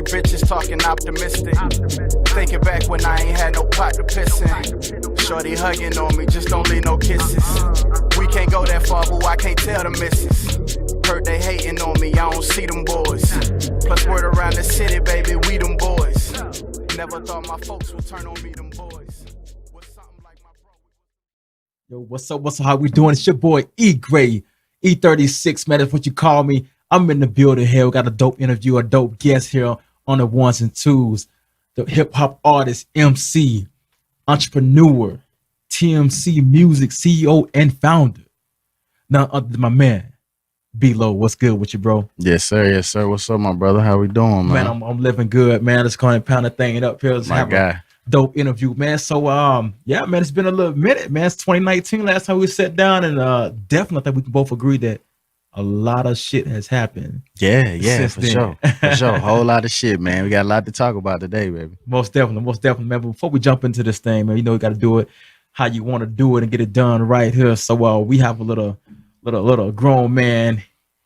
Pessimistic bitches talking optimistic. Thinking back when I ain't had no pot to piss in. Shorty hugging on me, just don't leave no kisses. We can't go that far, but I can't tell the missus. Heard they hating on me, I don't see them boys. Plus word around the city, baby, we them boys. Never thought my folks would turn on me, them boys. Yo, what's up? How we doing? It's your boy E Gray, E36, man. That's what you call me. I'm in the building here. We got a dope interview, a dope guest here on the ones and twos. The hip hop artist, MC, entrepreneur, TMC Music CEO and founder. None other than my man, B-Lo. What's good with you, bro? Yes, sir. Yes, sir. What's up, my brother? How we doing, man? Man, I'm living good, man. Let's go and pound the thing up here. Let's my have guy. A dope interview, man. So, yeah, man, it's been a little minute, man. It's 2019 last time we sat down, and definitely I think we can both agree that a lot of shit has happened. Yeah, for sure. For sure. A whole lot of shit, man. We got a lot to talk about today, baby. Most definitely, man. But before we jump into this thing, man, you know we got to do it how you want to do it and get it done right here. So, we have a little grown man,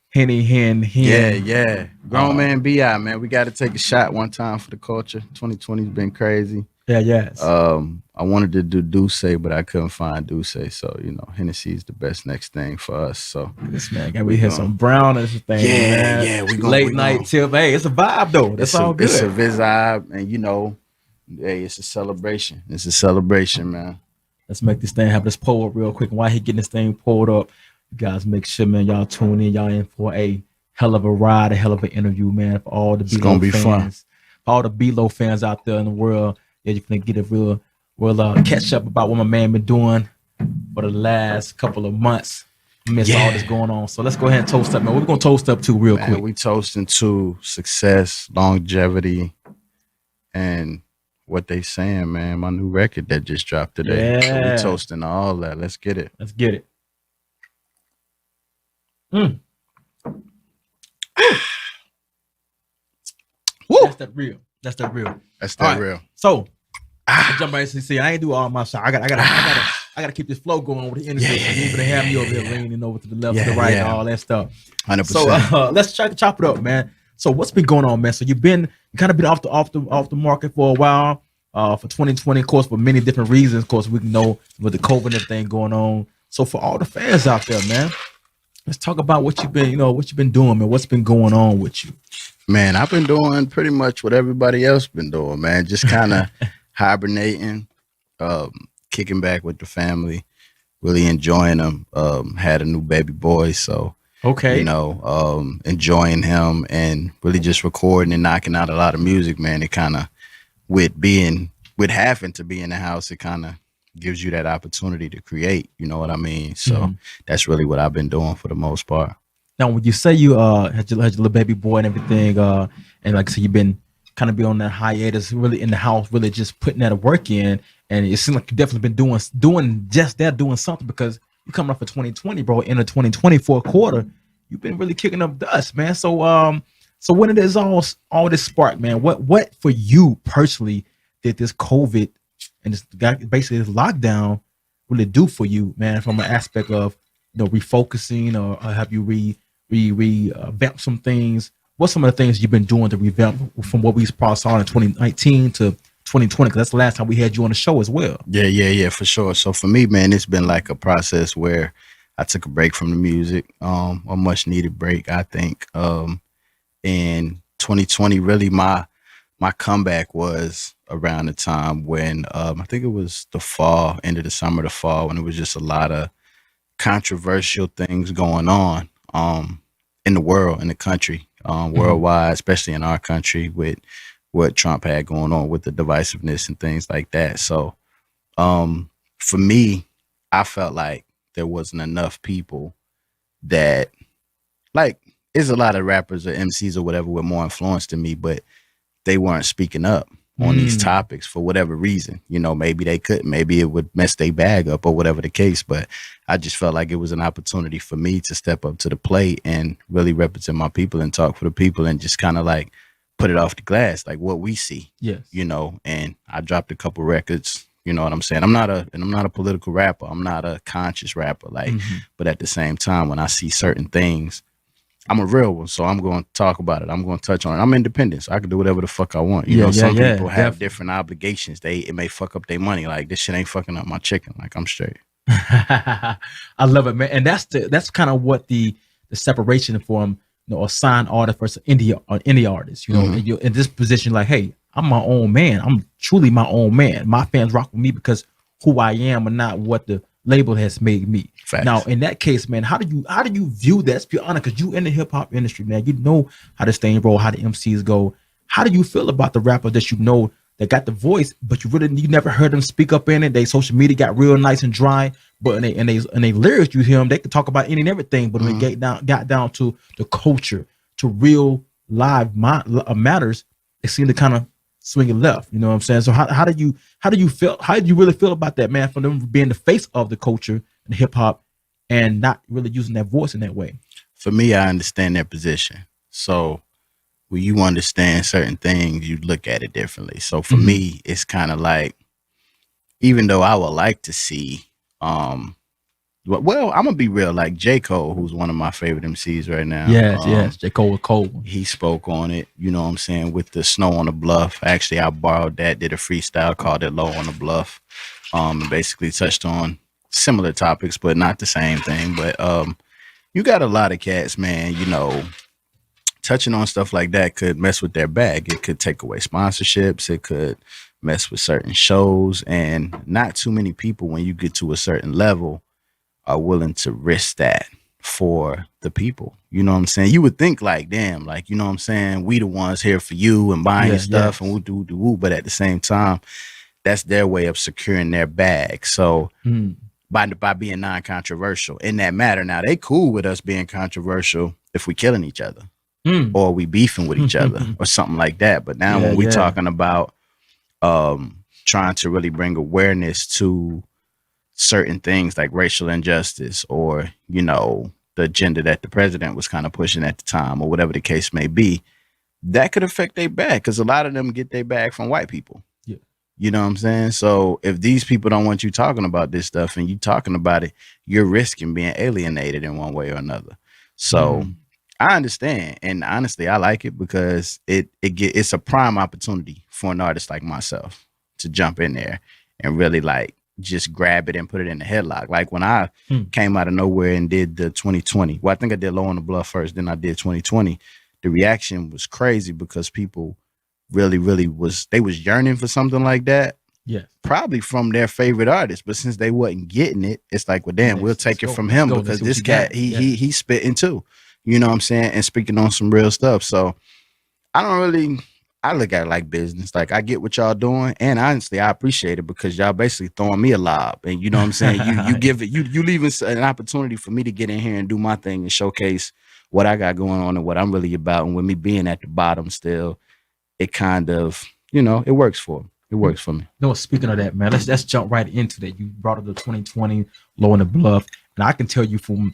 Henny. Yeah. Grown man B.I., man. We got to take a shot one time for the culture. 2020's been crazy. Yes. I wanted to do Douce, but I couldn't find Douce. So, you know, Hennessy is the best next thing for us. So this man, we hit some brown and thing. Yeah. We late night tip. Hey, it's a vibe though. That's all good. It's a vibe, and you know, hey, it's a celebration. It's a celebration, man. Let's make this thing happen. Let's pull up real quick. And while he getting this thing pulled up, you guys make sure, man, y'all tune in. Y'all in for a hell of a ride, a hell of an interview, man. For all the B-Lo fans, fun. For all the B-Lo fans out there in the world. Yeah, you can get a real catch up about what my man been doing for the last couple of months. Amidst all this going on. So let's go ahead and toast up, man. We're gonna toast up to real quick. We toasting to success, longevity, and what they saying, man. My new record that just dropped today. So we toasting to all that. Let's get it. Let's get it. Woo. That's that real. That's that real. Real. So I jump right to see. I ain't do all my shot. I gotta keep this flow going with the interview. So you better have me over here leaning over to the left, to the right, and all that stuff. 100%. So let's try to chop it up, man. So what's been going on, man? So you kind of been off the market for a while. For 2020, of course, for many different reasons. Of course, we know with the COVID and everything going on. So for all the fans out there, man, let's talk about what you've been doing, man. What's been going on with you? Man, I've been doing pretty much what everybody else been doing, man. Just kind of hibernating, kicking back with the family, really enjoying them. Had a new baby boy, so you know, enjoying him and really just recording and knocking out a lot of music, man. It kind of with having to be in the house, it kind of gives you that opportunity to create. You know what I mean? So that's really what I've been doing for the most part. Now, when you say you had your little baby boy and everything, and like I said, you've been kind of be on that hiatus, really in the house, really just putting that work in, and it seems like you've definitely been doing just that, doing something, because you're coming up for 2020, bro. In the 2024 quarter, you've been really kicking up dust, man. So, so when it is all this spark, man, what for you personally did this COVID and this basically this lockdown really do for you, man, from an aspect of, you know, refocusing, or have you revamp some things? What's some of the things you've been doing to revamp from what we probably saw in 2019 to 2020? Because that's the last time we had you on the show as well. Yeah, for sure. So for me, man, it's been like a process where I took a break from the music, a much needed break, I think. In 2020, really my comeback was around the time when I think it was the fall, end of the summer, the fall, when it was just a lot of controversial things going on in the world, in the country, worldwide, especially in our country, with what Trump had going on with the divisiveness and things like that. So for me, I felt like there wasn't enough people that, like, there's a lot of rappers or MCs or whatever with more influence than me, but they weren't speaking up on these topics for whatever reason. You know, maybe they couldn't, maybe it would mess their bag up or whatever the case, but I just felt like it was an opportunity for me to step up to the plate and really represent my people and talk for the people and just kind of like put it off the glass, like what we see. Yes. You know, and I dropped a couple records, you know what I'm saying? I'm not a political rapper. I'm not a conscious rapper, like, but at the same time, when I see certain things I'm a real one, so I'm going to talk about it. I'm going to touch on it. I'm independent, so I can do whatever the fuck I want. You know, some people have different obligations. It may fuck up their money. Like, this shit ain't fucking up my chicken. Like, I'm straight. I love it, man. And that's kind of what the separation from, you know, a signed artist versus indie artist. You know, and you're in this position, like, hey, I'm my own man. I'm truly my own man. My fans rock with me because who I am and not what the label has made me. Facts. Now, in that case, man, how do you view that? Let's be honest, because you in the hip hop industry, man. You know how this thing roll, how the MCs go. How do you feel about the rapper that you know that got the voice, but you never heard them speak up in it? They social media got real nice and dry, but in they lyrics, you hear them, they can talk about any and everything, but when it got down to the culture, to real live matters, it seemed to kind of swing it left. You know what I'm saying? So how do you really feel about that, man, for them being the face of the culture and hip hop and not really using that voice in that way? For me, I understand their position. So when you understand certain things, you look at it differently. So for me, it's kind of like, even though I would like to see, well, I'm gonna be real, like J. Cole, who's one of my favorite MCs right now. Yes, J. Cole was cold. He spoke on it, you know what I'm saying, with the Snow on the Bluff. Actually, I borrowed that, did a freestyle, called it Low on the Bluff. And basically touched on similar topics, but not the same thing. But you got a lot of cats, man, you know, touching on stuff like that could mess with their bag. It could take away sponsorships. It could mess with certain shows. And not too many people, when you get to a certain level, are willing to risk that for the people. You know what I'm saying? You would think like, damn, like, you know what I'm saying? We the ones here for you and buying stuff and woo. But at the same time, that's their way of securing their bag. So by being non-controversial in that matter. Now, they cool with us being controversial if we killing each other or we beefing with each other or something like that. But now when we talking about trying to really bring awareness to certain things like racial injustice or, you know, the agenda that the president was kind of pushing at the time or whatever the case may be, that could affect their bag, because a lot of them get their bag from white people. Yeah. You know what I'm saying? So if these people don't want you talking about this stuff and you talking about it, you're risking being alienated in one way or another. So I understand. And honestly, I like it because it's a prime opportunity for an artist like myself to jump in there and really like just grab it and put it in the headlock. Like when I came out of nowhere and did the 2020, well, I think I did Low on the Bluff first, then I did 2020. The reaction was crazy because people really was yearning for something like that. Yeah, probably from their favorite artist, but since they wasn't getting it, it's like, well, damn, we'll take it from him because this cat he spitting too. You know what I'm saying? And speaking on some real stuff. So I look at it like business. Like, I get what y'all doing, and honestly, I appreciate it because y'all basically throwing me a lob, and you know what I'm saying. You give it, you leaving an opportunity for me to get in here and do my thing and showcase what I got going on and what I'm really about. And with me being at the bottom still, it kind of, you know, it works for me. It works for me. No, speaking of that, man, let's jump right into that. You brought up the 2020 Low on the Bluff, and I can tell you from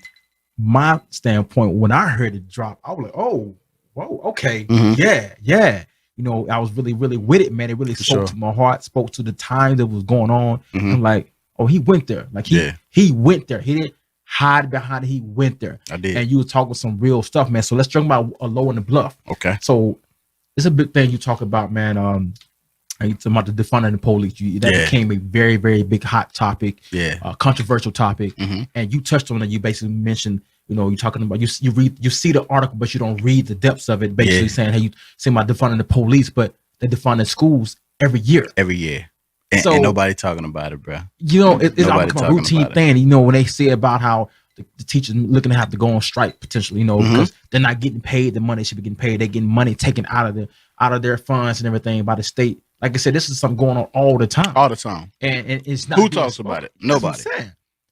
my standpoint, when I heard it drop, I was like, oh, whoa, okay, yeah. You know, I was really with it, man. It really spoke to my heart, spoke to the time that was going on. I'm like, oh, he went there. Like he went there. He didn't hide behind it. He went there. I did. And you were talking some real stuff, man. So let's talk about a Low on the Bluff. Okay. So it's a big thing you talk about, man. You talking about the defunding the police. That became a very, very big hot topic. Controversial topic. And you touched on it. You basically mentioned, you know, you're talking about you see the article, but you don't read the depths of it. Basically saying, hey, you say about defunding the police, but they defund the schools every year. And, so, and nobody talking about it, bro. You know, it's a routine thing. You know, when they say about how the teachers looking to have to go on strike potentially, you know, because they're not getting paid the money they should be getting paid. They're getting money taken out of their funds and everything by the state. Like I said, this is something going on all the time. And it's not. Who talks about it? Nobody.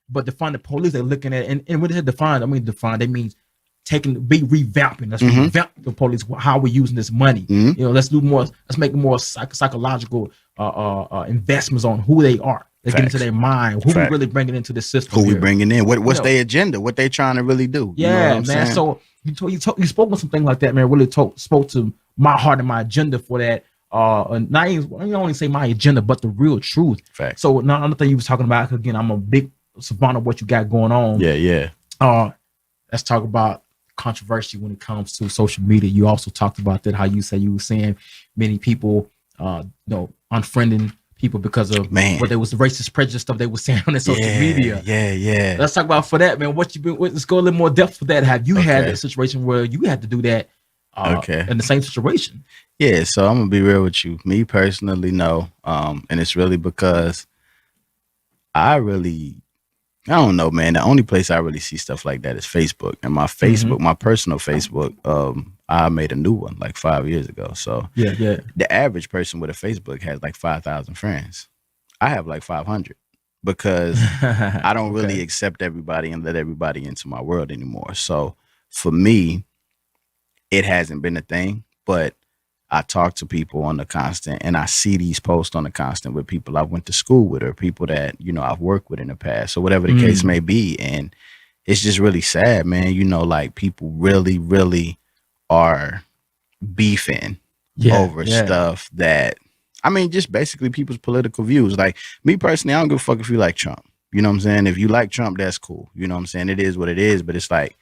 But defund the police, they're looking at it, and when they say defund, that means revamping. Let's revamp the police. How we're using this money. You know, let's do more. Let's make more psychological investments on who they are. Let's get into their mind. Who we really bringing into the system? Who we bringing in? What's their agenda? What they trying to really do? Yeah, you know man. Saying? So you spoke on something like that, man. Really spoke to my heart and my agenda for that. And not even, only say my agenda, but the real truth. Fact. So another thing you was talking about, again, I'm a big savant of what you got going on. Let's talk about controversy when it comes to social media. You also talked about that, how you say you were saying many people, unfriending people because of what they was the racist prejudice stuff they were saying on their social media. Yeah. Let's talk about for that, man. What you been? Let's go a little more depth for that. Have you had a situation where you had to do that? In the same situation? Yeah. So I'm gonna be real with you. Me personally, no. And it's really because I don't know, man. The only place I really see stuff like that is Facebook. And my Facebook, my personal Facebook, I made a new one like 5 years ago. So yeah. The average person with a Facebook has like 5,000 friends. I have like 500 because I don't really accept everybody and let everybody into my world anymore. So for me, it hasn't been a thing, but I talk to people on the constant and I see these posts on the constant with people I went to school with or people that, I've worked with in the past or whatever the case may be. And it's just really sad, man. Like people really, really are beefing over stuff that, just basically people's political views. Like me personally, I don't give a fuck if you like Trump. You know what I'm saying? If you like Trump, that's cool. You know what I'm saying? It is what it is, but it's like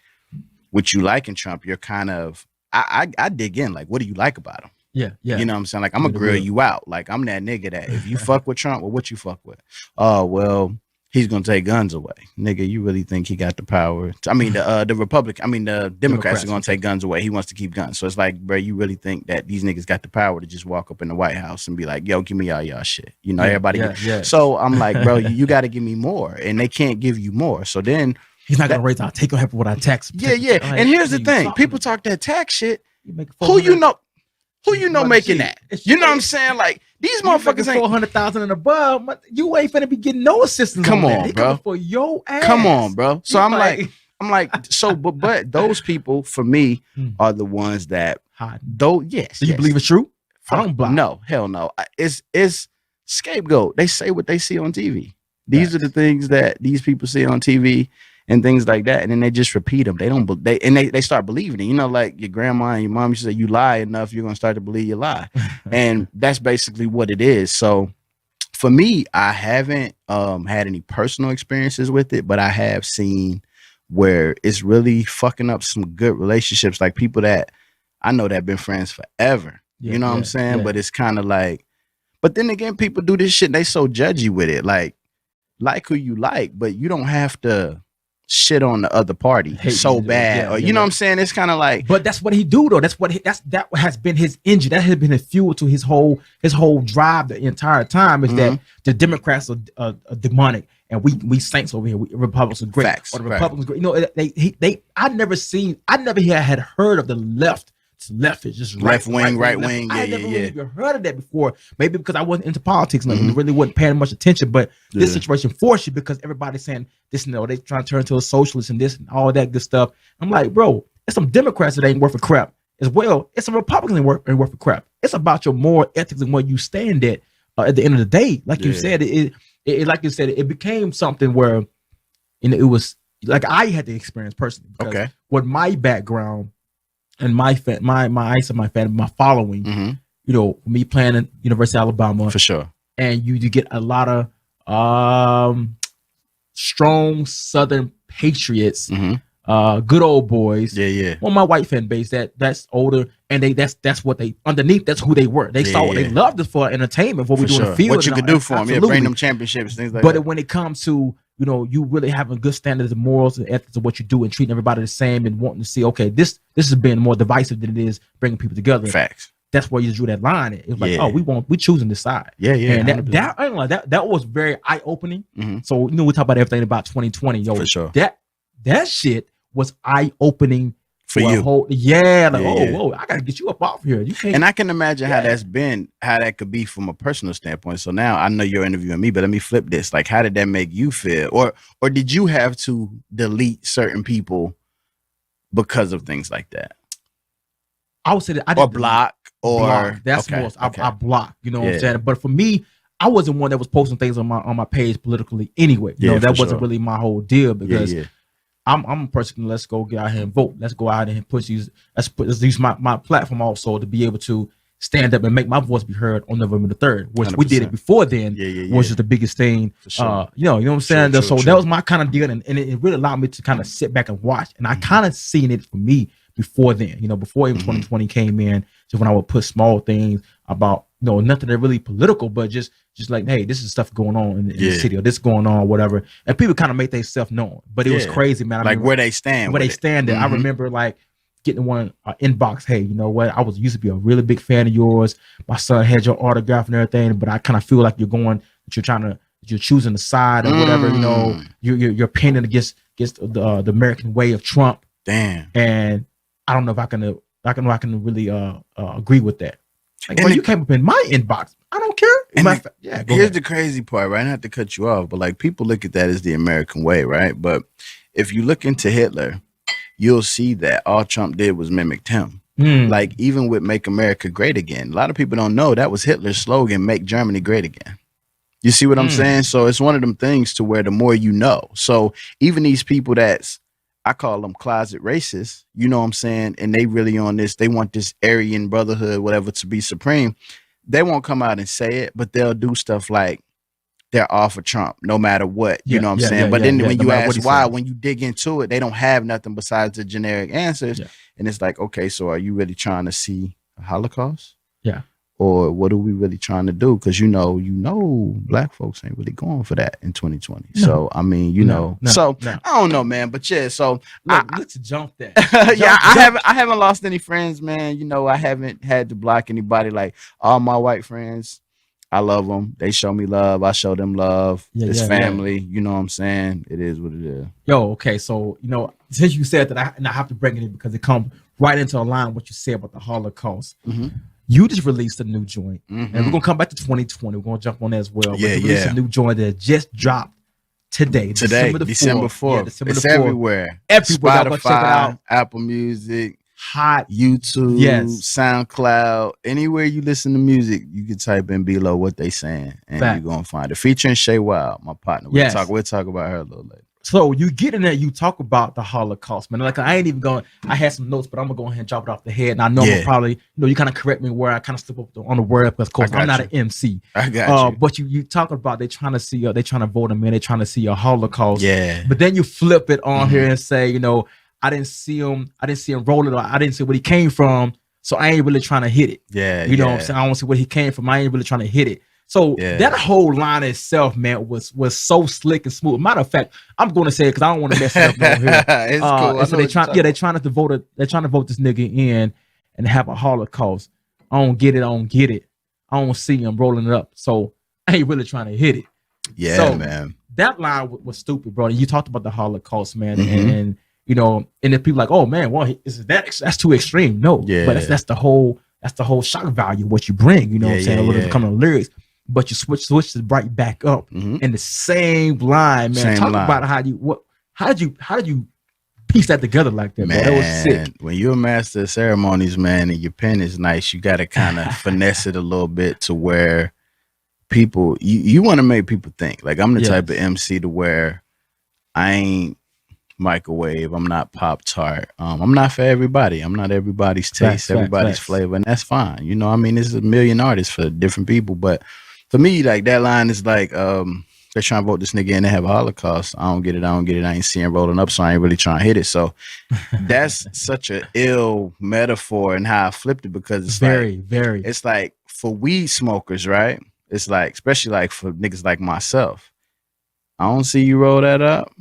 what you like in Trump, you're kind of, I dig in, like, what do you like about him? Yeah. You know what I'm saying? Like, I'm gonna grill you out. Like, I'm that nigga that if you fuck with Trump, well, what you fuck with? Oh, well, he's gonna take guns away. Nigga, you really think he got the power? The Democrats are gonna take guns away. He wants to keep guns. So it's like, bro, you really think that these niggas got the power to just walk up in the White House and be like, yo, give me all y'all shit? Everybody. So I'm like, bro, you got to give me more, and they can't give you more. So then he's not gonna raise our take on help with our tax. Yeah. And here's the thing: people talk that tax shit. Who you know making that? You know what I'm saying? Like these motherfuckers ain't 400,000 and above. You ain't finna be getting no assistance. Come on, bro. For your ass. Come on, bro. So I'm like, so, but those people for me are the ones that though. Yes. Do you believe it's true? I don't block. No, hell no. It's scapegoat. They say what they see on TV. These are the things that these people see on TV. And things like that, and then they just repeat them. They start believing it. Like your grandma and your mom used to say, you lie enough, you're gonna start to believe you lie, and that's basically what it is. So, for me, I haven't had any personal experiences with it, but I have seen where it's really fucking up some good relationships, like people that I know that have been friends forever. You know what I'm saying? But it's kind of like, but then again, people do this shit. They so judgy with it, like who you like, but you don't have to shit on the other party so bad, or you know what I'm saying? It's kind of like, but that's what he do though. That has been his engine. That has been his fuel to his whole drive the entire time. Is that the Democrats are demonic and we saints over here. Republicans are great. Facts, or the Republicans great. I never had heard of the left. Left is just left wing, right wing. I never really even heard of that before. Maybe because I wasn't into politics and really wasn't paying much attention. But this situation forced you because everybody's saying this, they trying to turn into a socialist and this and all that good stuff. I'm like, bro, there's some Democrats that ain't worth a crap as well. It's some Republicans that ain't worth a crap. It's about your moral ethics and where you stand at the end of the day. Like you said, it became something where it was like I had to experience personally. Because with my background. And my family, my following, me playing at University of Alabama for sure, and you get a lot of strong Southern patriots, good old boys. Well, my white fan base that's older, and that's what they underneath. That's who they were. They saw what they loved us for entertainment. What we do in the field, what you could do for them, bring them championships, things like that. But when it comes to you really having good standards of morals and ethics of what you do and treating everybody the same and wanting to see, okay, this has been more divisive than it is bringing people together. Facts. That's where you drew that line. It was like, we choosing this side. And that was very eye opening. So we talk about everything about 2020. For sure. That shit was eye opening. For you. Whoa, I gotta get you up off here. You can't. And I can imagine how that could be from a personal standpoint. So now I know you're interviewing me, but let me flip this. Like, how did that make you feel? Or did you have to delete certain people because of things like that? I would say that I didn't block. That's most. I block. You know what I'm saying? But for me, I wasn't one that was posting things on my page politically anyway. That wasn't really my whole deal because I'm a person. Let's go get out here and vote. Let's go out here and let's use my platform also to be able to stand up and make my voice be heard on November the 3rd, which we did it 100%. before then, Yeah. which is the biggest thing. For sure. You know what I'm saying? True, So that was my kind of deal, and it really allowed me to kind of sit back and watch. And I kind of seen it for me before then, you know, before even 2020 came in, just when I would put small things about, you know, nothing that really political, but just like, hey, this is stuff going on in the city, or this going on, whatever. And people kind of make themselves known, but it was crazy, man. I like mean, where they stand. There. I remember like getting one inbox. Hey, you know what? I used to be a really big fan of yours. My son had your autograph and everything, but I kind of feel like you're choosing the side or whatever. You know, you're painting against the American way of Trump. Damn. And I don't know if I can really agree with that. Like, when you came up in my inbox, I don't care. Here's the crazy part, right? Not to cut you off, but like people look at that as the American way, right? But if you look into Hitler, you'll see that all Trump did was mimicked him. Like even with "Make America Great Again," a lot of people don't know that was Hitler's slogan, "Make Germany Great Again." You see what I'm saying? So it's one of them things to where the more you know. So even these people I call them closet racists, you know what I'm saying? And they really on this, they want this Aryan brotherhood, whatever, to be supreme. They won't come out and say it, but they'll do stuff like they're all for Trump, no matter what, you know what I'm saying? But then when you ask why, when you dig into it, they don't have nothing besides the generic answers. And it's like, okay, so are you really trying to see a Holocaust? Yeah. Or what are we really trying to do? Because you know, black folks ain't really going for that in 2020. No. So I mean, I don't know, man. But yeah, so let's jump that. I haven't lost any friends, man. You know, I haven't had to block anybody. Like all my white friends, I love them. They show me love. I show them love. It's family. You know what I'm saying? It is what it is. Yo, okay. So you know, since you said that, I have to bring it in because it comes right into a line what you said about the Holocaust. You just released a new joint, and we're gonna come back to 2020. We're gonna jump on that as well. But you released a new joint that just dropped today, December 4th. It's everywhere. Spotify, check it out. Apple Music, hot YouTube, SoundCloud, anywhere you listen to music, you can type in below what they saying, and you're gonna find it. Featuring Shay Wild, my partner. We'll talk about her a little later. So you get in there, you talk about the Holocaust, man. Like I ain't even going. I had some notes, but I'm gonna go ahead and drop it off the head. And I know I'm probably, you know, you kind of correct me where I kind of slip up on the word because, of course, I'm not an MC. I got you. But you talk about they trying to see, they trying to vote him in. They trying to see a Holocaust. Yeah. But then you flip it on here and say, you know, I didn't see him rolling. I didn't see where he came from. So I ain't really trying to hit it. Yeah. You know what I'm saying? I don't see where he came from. I ain't really trying to hit it. So that whole line itself, man, was so slick and smooth. Matter of fact, I'm going to say it because I don't want to mess it up on here. It's cool. So they're trying to vote. They're trying to vote this nigga in and have a Holocaust. I don't get it. I don't see him rolling it up. So I ain't really trying to hit it. Yeah, so, man. That line was stupid, bro. You talked about the Holocaust, man, and you know, and then people like, oh man, well, that's too extreme. No, but that's the whole shock value what you bring. You know what I'm saying? When it comes to lyrics. But you switch it right back up in the same line, man. Talk about how did you piece that together like that, man? That was sick. When you're a master of ceremonies, man, and your pen is nice, you got to kind of finesse it a little bit to where people you want to make people think. Like I'm the type of MC to where I ain't microwave, I'm not Pop-Tart, I'm not for everybody, I'm not everybody's taste, everybody's flavor, and that's fine. You know, I mean, there's a million artists for different people, but for me, like that line is like they're trying to vote this nigga in to have a Holocaust. I don't get it. I ain't seeing rolling up, so I ain't really trying to hit it. So that's such an ill metaphor and how I flipped it because it's very it's like for weed smokers, right? It's like, especially like for niggas like myself, I don't see you roll that up.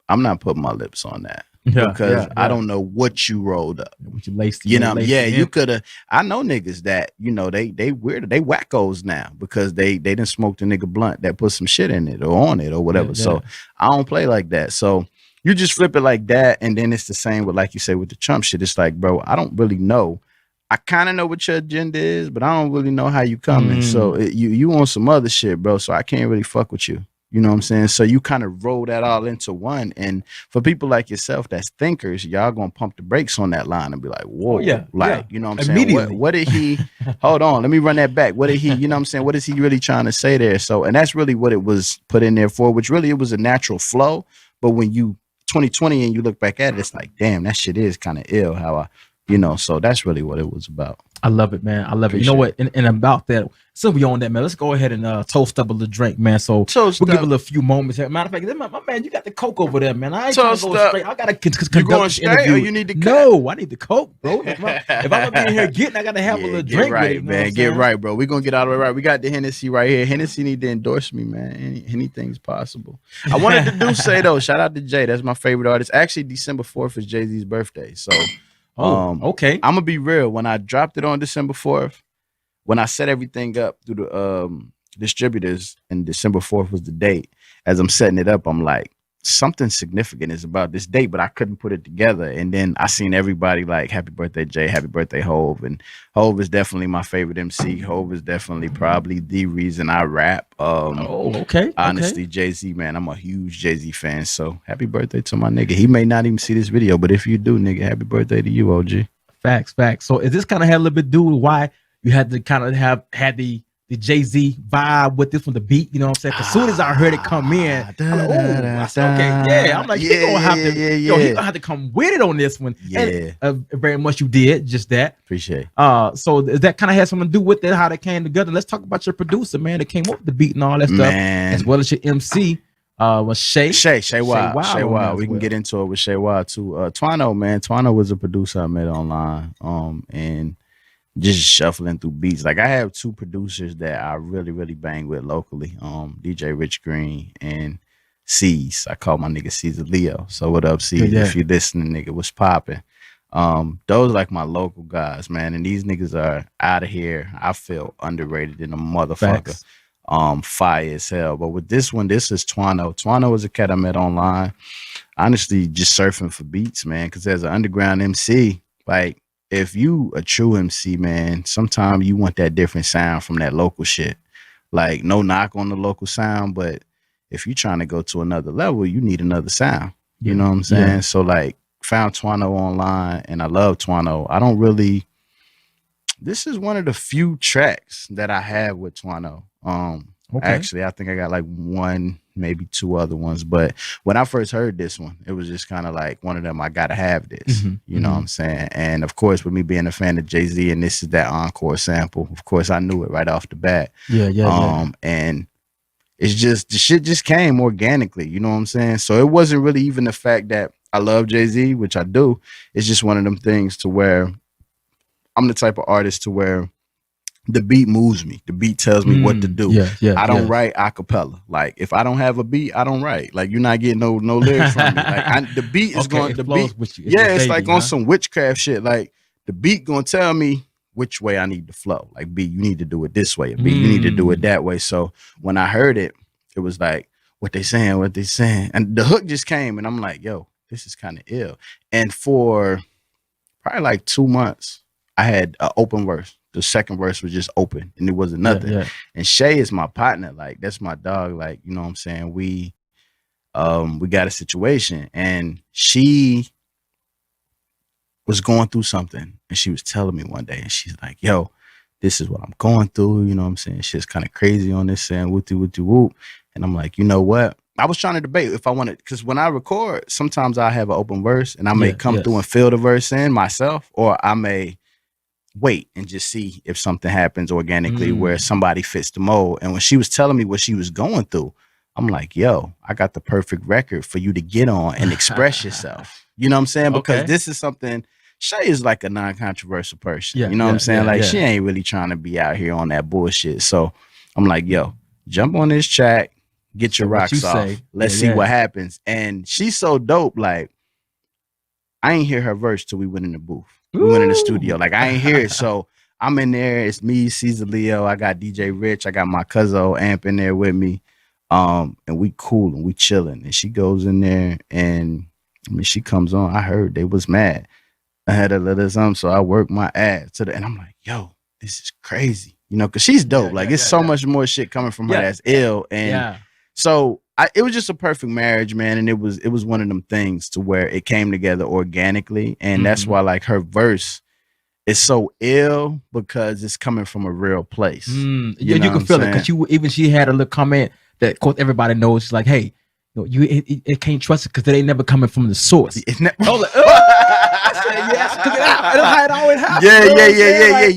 I'm not putting my lips on that. Because I don't know what you rolled up. What you laced, you know, you could have. I know niggas that, you know, they weird, they wackos now because they didn't smoke the nigga blunt that put some shit in it or on it or whatever. So I don't play like that. So you just flip it like that, and then it's the same with, like you say, with the Trump shit. It's like, bro, I don't really know. I kind of know what your agenda is, but I don't really know how you coming. So you on some other shit, bro. So I can't really fuck with you. You know what I'm saying? So you kind of roll that all into one. And for people like yourself that's thinkers, y'all gonna pump the brakes on that line and be like, whoa, you know what I'm saying? What did he hold on, let me run that back. What did he, you know what I'm saying? What is he really trying to say there? So, and that's really what it was put in there for, which really it was a natural flow. But when you 2020 and you look back at it, it's like, damn, that shit is kind of ill how I, you know, so that's really what it was about. I love it, man. I love it. You Appreciate know what? And about that, so we on that, man. Let's go ahead and toast up a little drink, man. So Toast we'll give up. a little few moments here. Matter of fact, my man, you got the Coke over there, man. I ain't trying to Toast go up. straight. I gotta conduct You going this straight interview. or you need to cut? No, I need the Coke, bro. If I'm gonna be here getting, I gotta have a little get drink right, with it, you know what man. I'm Get saying? right, bro. We're gonna get out of it right. We got the Hennessy right here. Hennessy need to endorse me, man. Anything's possible. I wanted to do say though, shout out to Jay. That's my favorite artist. Actually, December 4th is Jay-Z's birthday. So Okay. I'm gonna be real. When I dropped it on December 4th, when I set everything up through the distributors, and December 4th was the date, as I'm setting it up, I'm like, something significant is about this date, but I couldn't put it together. And then I seen everybody like, happy birthday, Jay, happy birthday, Hove. And Hove is definitely my favorite MC. Hove is definitely probably the reason I rap. Okay. Honestly, Jay-Z, man, I'm a huge Jay-Z fan. So happy birthday to my nigga. He may not even see this video, but if you do, nigga, happy birthday to you, OG. Facts. So is this kind of had a little bit to do with why you had to kind of had the Jay-Z vibe with this one, the beat, you know what I'm saying? Because as soon as I heard it come in, I'm like, I said, okay, yeah. I'm like, he gonna have to, he gonna have to come with it on this one. Yeah. And, very much you did just that. Appreciate it. So that kind of had something to do with it, how they came together. Let's talk about your producer, man, that came up with the beat and all that stuff, as well as your MC. Was Shay Wild. We can get into it with Shay Wild too. Twano, man. Twano was a producer I met online. And just shuffling through beats. Like I have two producers that I really bang with locally. DJ Rich Green and C's. I call my nigga Caesar Leo. So what up, C's? If you listening, nigga, what's popping? Those like my local guys, man. And these niggas are out of here. I feel underrated in a motherfucker. Facts. Fire as hell. But with this one, this is Twano. Twano was a cat I met online. Honestly, just surfing for beats, man. Because as an underground MC, like, if you a true MC, man, sometimes you want that different sound from that local shit. Like, no knock on the local sound, but if you're trying to go to another level, you need another sound. You know what I'm saying? Yeah. So, like, found Twano online, and I love Twano. I don't really... This is one of the few tracks that I have with Twano. Actually, I think I got like one, maybe two other ones. But when I first heard this one, it was just kind of like one of them, I gotta have this. You know what I'm saying? And of course, with me being a fan of Jay-Z, and this is that encore sample, of course, I knew it right off the bat. And it's just, the shit just came organically, you know what I'm saying? So it wasn't really even the fact that I love Jay-Z, which I do. It's just one of them things to where I'm the type of artist to where the beat moves me. The beat tells me what to do. I don't write a cappella. Like, if I don't have a beat, I don't write. Like, you're not getting no lyrics from me. Like, the beat is going to beat. With you. It's like on some witchcraft shit. Like, the beat gonna tell me which way I need to flow. Like, B, you need to do it this way. B, you need to do it that way. So when I heard it, it was like, what they saying. And the hook just came, and I'm like, yo, this is kind of ill. And for probably like 2 months, I had an open verse. The second verse was just open, and it wasn't nothing. And Shay is my partner. Like, that's my dog. Like, you know what I'm saying? We got a situation, and she was going through something, and she was telling me one day, and she's like, yo, this is what I'm going through. You know what I'm saying? Shit's kind of crazy on this, saying whoopty whoop. And I'm like, you know what? I was trying to debate if I wanted, because when I record, sometimes I have an open verse, and I may come through and fill the verse in myself, or I may wait and just see if something happens organically where somebody fits the mold. And when she was telling me what she was going through, I'm like, yo, I got the perfect record for you to get on and express yourself. You know what I'm saying? Because this is something, Shay is like a non-controversial person. You know what I'm saying? Like, she ain't really trying to be out here on that bullshit. So I'm like, yo, jump on this track, get your rocks off. Let's see what happens. And she's so dope. Like, I ain't hear her verse till we went in the booth. We went in the studio. Like, I ain't hear it. So I'm in there. It's me, Caesar Leo. I got DJ Rich. I got my cousin Amp in there with me. And we cool and we chilling. And she goes in there, and I mean, she comes on. I heard they was mad. I had a little something, so I worked my ass to the, and I'm like, yo, this is crazy. You know, because she's dope. Like, it's so much more shit coming from her that's ill. And so it was just a perfect marriage, man. And it was one of them things to where it came together organically. And that's why, like, her verse is so ill, because it's coming from a real place. You can feel it, because she had a little comment that, of course, everybody knows. She's like, hey, it can't trust it because it ain't never coming from the source. It's never. I said, yes, because it how it always happens. Yeah.